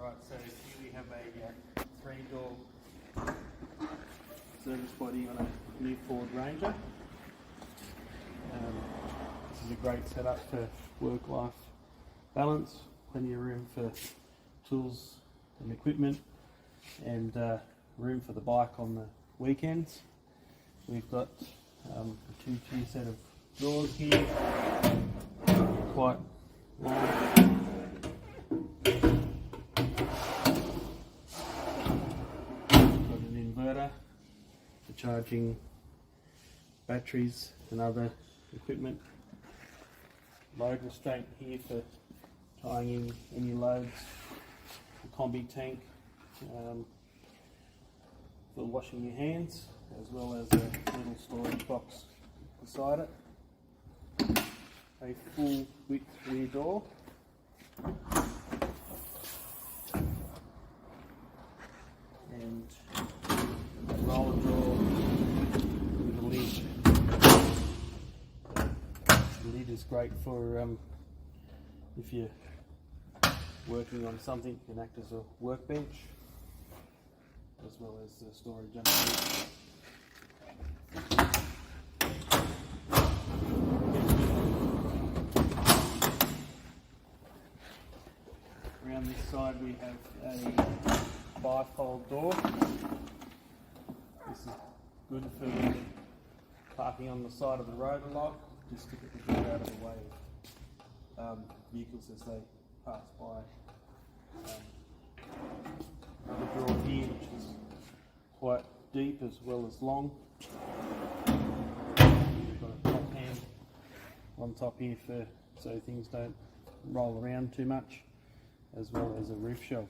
Right, so here we have a 3-door service body on a new Ford Ranger. This is a great setup for work-life balance, plenty of room for tools and equipment, and room for the bike on the weekends. We've got a 2-tier set of drawers here, quite long. Got an inverter for charging batteries and other equipment. Load restraint here for tying in any loads. A combi tank for washing your hands, as well as a little storage box beside it. A full width rear door. And a roller drawer with a lid. The lid is great for if you're working on something, it can act as a workbench, as well as the storage underneath. Around this side we have a bifold door. This is good for when you're parking on the side of the road a lot, just to get the door out of the way of vehicles as they pass by. Another drawer here which is quite deep as well as long. We've got a top hand on top here so things don't roll around too much, as well as a roof shelf.